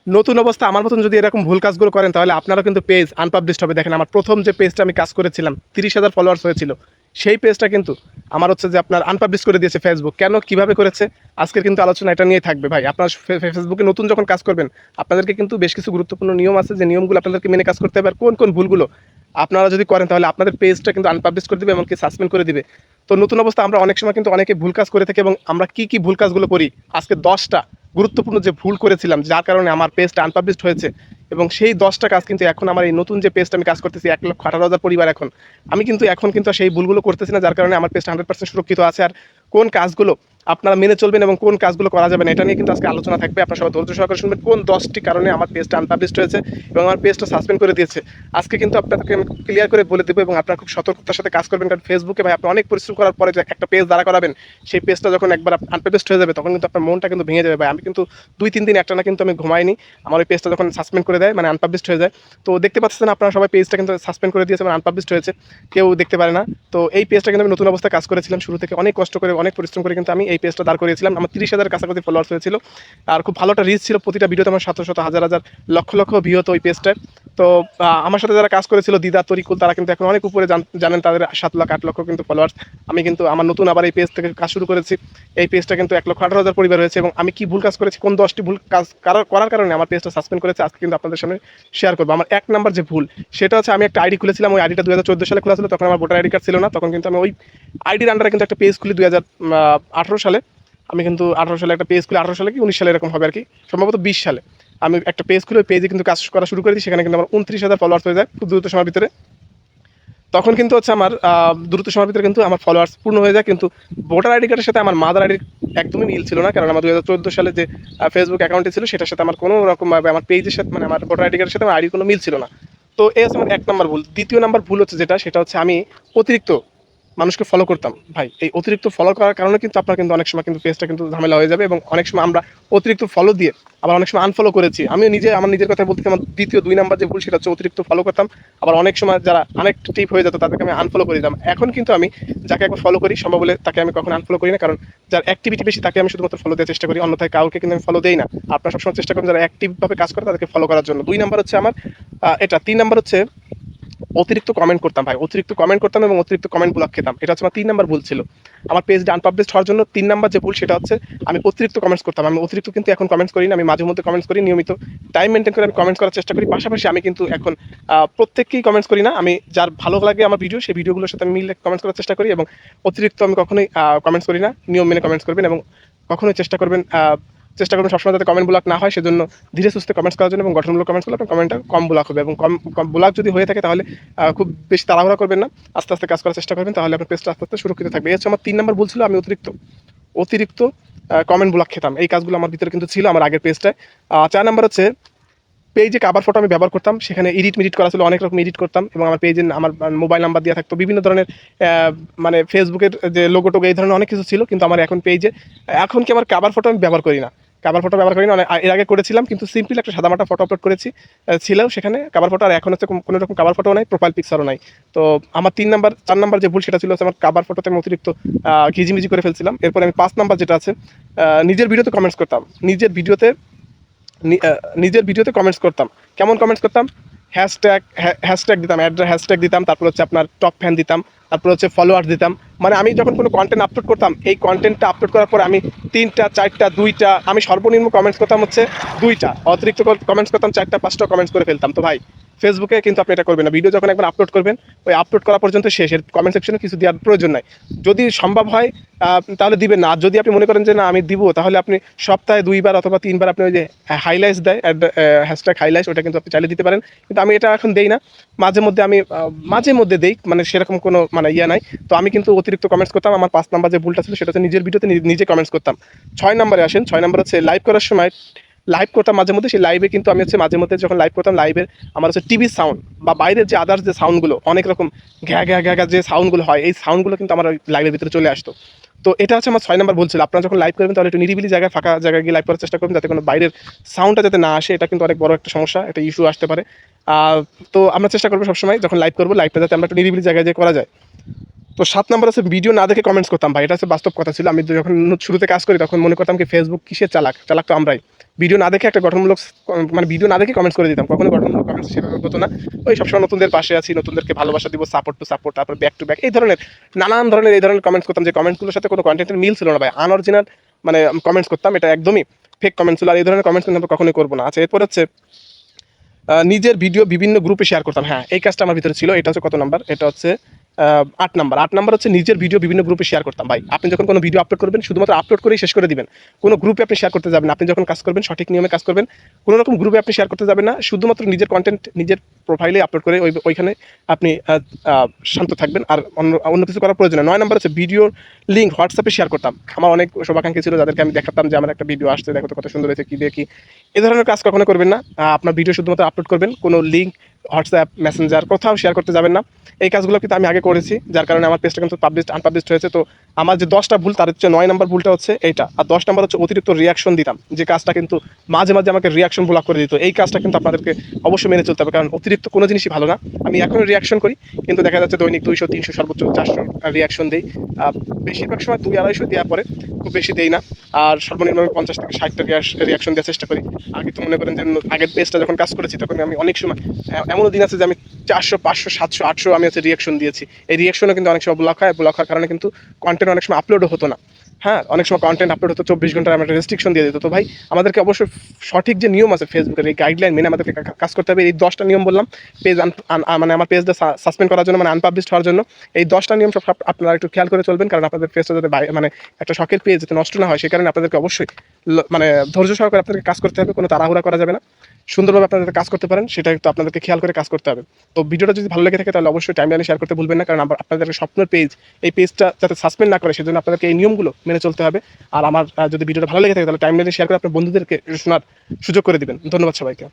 নতুন অবস্থা আমার মতন যদি এরকম ভুল কাজগুলো করেন তাহলে আপনারা কিন্তু পেজ আনপাবলিশড হবে। দেখেন আমার প্রথম যে পেজটা আমি কাজ করেছিলাম 30,000 ফলোয়ার্স হয়েছিল, সেই পেজটা কিন্তু আমার হচ্ছে যে আপনার আনপাবলিশ করে দিয়েছে ফেসবুক। কেন, কিভাবে করেছে, আজকের কিন্তু আলোচনা এটা নিয়ে থাকবে ভাই। আপনার ফেসবুকে নতুন যখন কাজ করবেন আপনাদেরকে কিন্তু বেশ কিছু গুরুত্বপূর্ণ নিয়ম আছে, যে নিয়মগুলো আপনাদেরকে মেনে কাজ করতে হবে। আর কোন কোন ভুলগুলো আপনারা যদি করেন তাহলে আপনাদের পেজটা কিন্তু আনপাবলিশ করে দিবে, এমনকি সাসপেন্ড করে দিবে। তো নতুন অবস্থা আমরা অনেক সময় কিন্তু অনেকে ভুল কাজ করে থাকি, এবং আমরা কি কি ভুল কাজগুলো করি, আজকে 10টা গুরুত্বপূর্ণ যে ভুল করেছিলাম যার কারণে আমার পেজটা আনপাবলিশড হয়েছে, এবং সেই 10টা কাজ কিন্তু এখন আমার এই নতুন যে পেজটা আমি কাজ করতেছি 1,18,000 পরিবার, এখন আমি কিন্তু এখন কিন্তু সেই ভুলগুলো করতেছি না, যার কারণে আমার পেজটা 100% সুরক্ষিত আছে। আর কোন কাজগুলো আপনারা মেনে চলবেন এবং কোন কাজগুলো করা যাবে না এটা নিয়ে কিন্তু আজকে আলোচনা থাকবে। আপনারা সবাই ধৈর্য সহকারে শুনবেন কোন 10টি কারণে আমার পেজটা আনপাবলিশড হয়েছে এবং আমার পেজটা সাসপেন্ড করে দিয়েছে। আজকে কিন্তু আপনাদেরকে আমি ক্লিয়ার করে বলে দেবো, এবং আপনারা খুব সতর্কতার সাথে কাজ করবেন। কারণ ফেসবুকে ভাই আপনি অনেক পরিশ্রম করার পরে যে একটা পেজ দাঁড়া করাবেন, সেই পেজটা যখন একবার আনপাবলিশড হয়ে যাবে তখন কিন্তু আপনার মনটা কিন্তু ভেঙে যাবে ভাই। আমি কিন্তু 2-3 দিন একটানা কিন্তু আমি ঘুমাইনি, আমার ওই পেজটা যখন সাসপেন্ড করে দেয়, মানে আনপাবলিশড হয়ে যায়। তো দেখতে পাচ্ছেন আপনারা সবাই পেজটা কিন্তু সাসপেন্ড করে দিয়েছে, মানে আনপাবলিশড হয়েছে, কেউ দেখতে পারে না। তো এই পেজটা কিন্তু আমি নতুন অবস্থায় কাজ করেছিলাম, শুরু থেকে অনেক কষ্ট করে অনেক পরিশ্রম করে কিন্তু আমি এই পেজটা দাঁড় করিয়েছিলাম। আমার 30,000 কাছাকাছি ফলোয়ার্স হয়েছিল, আর খুব ভালো একটা রিচ ছিল। প্রতিটা ভিডিওতে আমার শত শত হাজার হাজার লক্ষ লক্ষ ভিউ হতো ওই পেজটায়। তো আমার সাথে যারা কাজ করেছিল দিদা, তরিকুল, তারা কিন্তু এখন অনেক উপরে জানেন, তাদের 7 লাখ 8 লক্ষ কিন্তু ফলোয়ার্স। আমি কিন্তু আমার নতুন আবার এই পেজ থেকে কাজ শুরু করেছি। এই পেজটা কিন্তু 1,18,000 পরিবার হয়েছে, এবং আমি কি ভুল কাজ করেছি, কোন 10টি ভুল কাজ করার কারণে আমার পেজটা সাসপেন্ড করেছে আজকে কিন্তু আপনাদের সামনে শেয়ার করবো। আমার 1 নাম্বার যে ভুল সেটা হচ্ছে, আমি একটা আইডি খুলেছিলাম, ওই আইডিটা 2014 সালে খোলা ছিল, তখন আমার ভোটার আইডি কার্ড ছিল না। তখন কিন্তু আমি ওই আইডির আন্ডারে কিন্তু একটা পেজ খুলি 2018 সালে। আমি কিন্তু 18 সালে একটা পেজ খুলে, 18 সালে কি 19 সালে এরকম হবে আর কি, সম্ভবত 20 সালে আমি একটা পেজ খুলে ওই পেজে কিন্তু কাজ করা শুরু করে দিই। সেখানে কিন্তু আমার 29,000 ফলোয়ার্স হয়ে যায় খুব দ্রুত সময়ের ভিতরে। তখন কিন্তু হচ্ছে আমার দ্রুত সময়ের ভিতরে কিন্তু আমার ফলোয়ার্স পূর্ণ হয়ে যায়, কিন্তু ভোটার আইডি কার্ডের সাথে আমার মাদার আইডির একদমই মিল ছিল না। কারণ আমার 2014 সালে যে ফেসবুক অ্যাকাউন্টে ছিল সেটার সাথে আমার কোনো রকমভাবে আমার পেজের সাথে, মানে আমার ভোটার আইডি কার্ডের সাথে আমার আইডির কোনো মিল ছিল না। তো এই হচ্ছে আমার 1 নাম্বার ভুল। দ্বিতীয় নাম্বার ভুল হচ্ছে যেটা, সেটা হচ্ছে আমি অতিরিক্ত মানুষকে ফলো করতাম ভাই। এই অতিরিক্ত ফলো করার কারণে কিন্তু আপনার কিন্তু অনেক সময় কিন্তু পেজটা কিন্তু ঝামেলা হয়ে যাবে, এবং অনেক সময় আমরা অতিরিক্ত ফলো দিয়ে আবার অনেক সময় আনফলো করেছি। আমিও নিজে আমার নিজের কথা বলতে, আমার দ্বিতীয় 2 নাম্বার যে ভুল সেটা হচ্ছে অতিরিক্ত ফলো করতাম। আবার অনেক সময় যারা আনএক্টিভ হয়ে যেত তাদেরকে আমি আনফলো করে দিতাম। এখন কিন্তু আমি যাকে একবার ফলো করি সম্ভব হলে তাকে আমি কখনো আনফলো করি না, কারণ যার অ্যাক্টিভিটি বেশি তাকে আমি শুধুমাত্র ফলো দেওয়ার চেষ্টা করি, অন্যথায় কাউকে কিন্তু আমি ফলো দেই না। আপনারা সবসময় চেষ্টা করেন যারা অ্যাক্টিভভাবে কাজ করে তাদেরকে ফলো করার জন্য। 2 নাম্বার হচ্ছে আমার এটা। 3 নাম্বার হচ্ছে অতিরিক্ত কমেন্ট করতাম ভাই, অতিরিক্ত কমেন্ট করতাম এবং অতিরিক্ত কমেন্ট ব্লক খেতাম। এটা হচ্ছে আমার 3 নাম্বার ভুল ছিল। আমার পেজটা আনপাবলিশড হওয়ার জন্য 3 নাম্বার যে ভুল সেটা হচ্ছে আমি অতিরিক্ত কমেন্টস করতাম। আমি অতিরিক্ত কিন্তু এখন কমেন্টস করি না, আমি মাঝে মধ্যে কমেন্টস করি, নিয়মিত টাইম মেনটেন করে আমি কমেন্টস করার চেষ্টা করি। পাশাপাশি আমি কিন্তু এখন প্রত্যেককেই কমেন্টস করি না, আমি যার ভালো লাগে আমার ভিডিও সেই ভিডিওগুলোর সাথে আমি মিলে কমেন্টস করার চেষ্টা করি, এবং অতিরিক্ত আমি কখনোই কমেন্টস করি না। নিয়ম মেনে কমেন্টস করবেন, এবং কখনোই চেষ্টা করবেন সবসময় যাতে কমেন্ট ব্লক না হয়, সেজন্য ধীরে সুস্থে কমেন্টস করার জন্য এবং গঠনমূলক কমেন্টস করলে আপনার কমেন্টটা কম ব্লক হবে, এবং কম কম ব্লক যদি হয়ে থাকে তাহলে খুব বেশি তাড়াহুড়া করবেন না, আস্তে আস্তে কাজ করার চেষ্টা করবেন, তাহলে আপনার পেজটা আস্তে আস্তে সুরক্ষিত থাকবে। এই হচ্ছে আমার 3 নাম্বার ভুল ছিল, আমি অতিরিক্ত অতিরিক্ত কমেন্ট ব্লক খেতাম। এই কাজগুলো আমার ভিতরে কিন্তু ছিল আমার আগের পেজটায়। 4 নাম্বার হচ্ছে পেজে কাভার ফটো আমি ব্যবহার করতাম, সেখানে এডিট মিডিট করা ছিল, অনেক রকম এডিট করতাম, এবং আমার পেজে আমার মোবাইল নাম্বার দেওয়া থাকতো, বিভিন্ন ধরনের মানে ফেসবুকের যে লোগো টোগো এই ধরনের অনেক কিছু ছিল। কিন্তু আমার এখন পেজে এখন কি আমার কাভার ফটো আমি ব্যবহার করি না, কাভার ফটো ব্যবহার করি না। এর আগে করেছিলাম, কিন্তু সিম্পল একটা সাদামাটা ফটো আপলোড করেছি, ছিল সেখানে কাভার ফটো। আর এখন হচ্ছে কোনো রকম কাভার ফটো নাই, প্রোফাইল পিকচারও নাই। তো আমার 4 নাম্বার যে ভুল সেটা ছিল হচ্ছে আমার কাভার ফটোতে আমি অতিরিক্ত ঘিজিমিজি করে ফেলছিলাম। এরপরে আমি 5 নাম্বার যেটা আছে, নিজের ভিডিওতে কমেন্টস করতাম, নিজের ভিডিওতে কমেন্টস করতাম। কেমন কমেন্টস করতাম? হ্যাশট্যাগ দিতাম, হ্যাশট্যাগ দিতাম, তারপর হচ্ছে আপনার টপ ফ্যান দিতাম, তারপর হচ্ছে ফলোয়ার দিতাম। মানে আমি যখন কোনো কন্টেন্ট আপলোড করতাম, এই কন্টেন্টটা আপলোড করার পরে আমি 3টা 4টা 2টা, আমি সর্বনিম্ন কমেন্টস করতাম হচ্ছে 2টা, অতিরিক্ত কমেন্টস করতাম 4টা 5টা কমেন্টস করে ফেলতাম। তো ভাই ফেসবুকে কিন্তু আপনি এটা করবেন না, ভিডিও যখন একবার আপলোড করবেন ওই আপলোড করা পর্যন্ত শেষ, এর কমেন্ট সেকশনে কিছু দেওয়ার প্রয়োজন নাই। যদি সম্ভব হয় তাহলে দিবেন না, আর যদি আপনি মনে করেন যে না আমি দিব, তাহলে আপনি সপ্তাহে 2বার অথবা 3বার আপনি ওই যে হাইলাইটস দেয় হ্যাশট্যাগ হাইলাইটস, ওটা কিন্তু আপনি চাইলে দিতে পারেন। কিন্তু আমি এটা এখন দেই না, মাঝে মধ্যে দেই, মানে সেরকম কোনো মানে ইয়া নাই। তো আমি কিন্তু অতিরিক্ত কমেন্টস করতাম। আমার 5 নাম্বার যে ভুলটা ছিল সেটা হচ্ছে নিজের ভিডিওতে নিজে কমেন্টস করতাম। 6 নাম্বারে আসেন। 6 নাম্বার হচ্ছে লাইভ করার সময় লাইভ করতাম মাঝে মধ্যে, সেই লাইভে কিন্তু আমি হচ্ছে মাঝে মধ্যে যখন লাইভ করতাম, লাইভের আমার হচ্ছে টিভি সাউন্ড বা বাইরের যে আদার্স যে সাউন্ডগুলো, অনেক রকম ঘ্যা ঘ্যা ঘ্যা ঘ্যা যে সাউন্ডগুলো হয়, এই সাউন্ডগুলো কিন্তু আমার লাইভের ভিতরে চলে আসতো। তো এটা হচ্ছে আমার 6 নাম্বার ভুল ছিল। আপনারা যখন লাইভ করবেন তাহলে একটু নিরিবিলি জায়গায়, ফাঁকা জায়গায় গিয়ে লাইভ করার চেষ্টা করবেন, যাতে কোনো বাইরের সাউন্ডটা যাতে না আসে। এটা কিন্তু অনেক বড় একটা সমস্যা, একটা ইস্যু আসতে পারে। তো আমরা চেষ্টা করবো সবসময় যখন লাইভ করবো, লাইভটা যাতে আমরা একটু নিরিবিলি জায়গায় যে করা যায়। তো 7 নাম্বার আছে ভিডিও না দেখে কমেন্টস করতাম ভাই, এটা হচ্ছে বাস্তব কথা ছিল। আমি যখন শুরুতে কাজ করি তখন মনে করতাম কি ফেসবুক কিসের চালাক, চালাক তো আমরাই। ভিডিও না দেখে একটা গঠনমূলক মানে ভিডিও না দেখে কমেন্টস করে দিতাম, কখনো গঠনমূলক কমেন্টস সেভাবে হতো না। ওই সবসময় নতুনদের পাশে আছি, নতুনদেরকে ভালোবাসা দিব, সাপোর্ট টু সাপোর্ট, তারপর ব্যাক টু ব্যাক, এই ধরনের নানান ধরনের এই ধরনের কমেন্টস করতাম, যে কমেন্টসগুলোর সাথে কোনো কন্টেন্টের মিল ছিল না ভাই, আনঅরিজিনাল মানে কমেন্টস করতাম, এটা একদমই ফেক কমেন্টস ছিল। আর এই ধরনের কমেন্টস কিন্তু আমরা কখনোই করবো না। আচ্ছা, এরপর হচ্ছে নিজের ভিডিও বিভিন্ন গ্রুপে শেয়ার করতাম। হ্যাঁ, এই কাজটা আমার ভিতরে ছিল। এটা হচ্ছে কত নাম্বার? এটা হচ্ছে ৮ নাম্বার। ৮ নাম্বার হচ্ছে নিজের ভিডিও বিভিন্ন গ্রুপে শেয়ার করতাম। ভাই, আপনি যখন কোনো ভিডিও আপলোড করবেন, শুধুমাত্র আপলোড করেই শেষ করে দিবেন। কোনো গ্রুপে আপনি শেয়ার করতে যাবেন না। আপনি যখন কাজ করবেন, সঠিক নিয়মে কাজ করবেন। কোনো রকম গ্রুপে আপনি শেয়ার করতে যাবেন না। শুধুমাত্র নিজের কন্টেন্ট নিজের প্রোফাইলে আপলোড করে ওইখানে আপনি শান্ত থাকবেন। আর অন্য কিছু করার প্রয়োজন নেই। ৯ নাম্বার হচ্ছে ভিডিওর লিঙ্ক হোয়াটসঅ্যাপে শেয়ার করতাম। আমার অনেক শুভাকাঙ্ক্ষী ছিল, যাদেরকে আমি দেখাতাম যে আমার একটা ভিডিও আসছে, দেখো তো কত সুন্দর হয়েছে, কি দেখি। এ ধরনের কাজ কখনো করবেন না। আপনার ভিডিও শুধুমাত্র আপলোড করবেন, কোনো লিঙ্ক হোয়াটসঅ্যাপ, মেসেঞ্জার কোথাও শেয়ার করতে যাবেন না। এই কাজগুলো কিন্তু আমি আগে করেছি, যার কারণে আমার পেজটা কিন্তু আনপাবলিশড হয়েছে। তো আমার যে 10টা ভুল, তার হচ্ছে 9 নাম্বার ভুলটা হচ্ছে এইটা। আর 10 নাম্বার হচ্ছে অতিরিক্ত রিয়াকশন দিতাম, যে কাজটা কিন্তু মাঝে মাঝে আমাকে রিয়াকশন ব্লক করে দিত। এই কাজটা কিন্তু আপনাদেরকে অবশ্যই মেনে চলতে হবে, কারণ অতিরিক্ত কোনো জিনিসই ভালো না। আমি এখনও রিয়াকশন করি, কিন্তু দেখা যাচ্ছে দৈনিক 200, 300, সর্বোচ্চ 400 রিয়াকশন দিই। বেশিরভাগ সময় 200-250 দেওয়ার পরে, খুব বেশি দেই না। আর সর্বনিম্ন আমি 50 থেকে 60টা রিয়াকশন দেওয়ার চেষ্টা করি। আগে তো মনে করেন যে আগের পেজটা যখন কাজ করেছি, তখন আমি অনেক সময় এমনও দিন আছে যে আমি 400, 500, 700, 800 আমি হচ্ছে রিয়াকশন দিয়েছি। এই রিয়াকশনও কিন্তু অনেক সময় ব্লক হয়। ব্লক হওয়ার কারণে কিন্তু কন্টেন্ট অনেক সময় আপলোডও হতো না। হ্যাঁ, অনেক সময় কন্টেন্ট আপলোড হতো 24 ঘন্টার আমরা রেস্ট্রিকশন দিয়ে দিত। তো ভাই, আমাদেরকে অবশ্যই সঠিক যে নিয়ম আছে ফেসবুকের, এই গাইডলাইন মেনে আমাদেরকে কাজ করতে হবে। এই 10টা নিয়ম বললাম পেজ মানে আমার পেজটা সাসপেন্ড করার জন্য, মানে আনপাবলিশড হওয়ার জন্য। এই 10টা নিয়ম সব আপনারা একটু খেয়াল করে চলবেন, কারণ আপনাদের পেজটা যাতে মানে একটা শখের পেজ যাতে নষ্ট না হয়, সেই কারণে আপনাদেরকে অবশ্যই মানে ধৈর্য সহকারে আপনাদেরকে কাজ করতে হবে। কোনো তাড়াহুড়া করা যাবে না। সুন্দরভাবে আপনারা কাজ করতে পারেন, সেটা একটু আপনাদেরকে খেয়াল করে কাজ করতে হবে। তো ভিডিওটা যদি ভালো লেগে থাকে, তাহলে অবশ্যই টাইমলাইনে শেয়ার করতে ভুলবেন না, কারণ আপনাদের স্বপ্নের পেজ, এই পেজটা যাতে সাসপেন্ড না করে, সেজন্য আপনাদেরকে এই নিয়মগুলো মেনে চলতে হবে। আর আমার যদি ভিডিওটা ভালো লেগে থাকে, তাহলে টাইমলাইনে শেয়ার করে আপনার বন্ধুদেরকে শোনার সুযোগ করে দিবেন। ধন্যবাদ সবাইকে।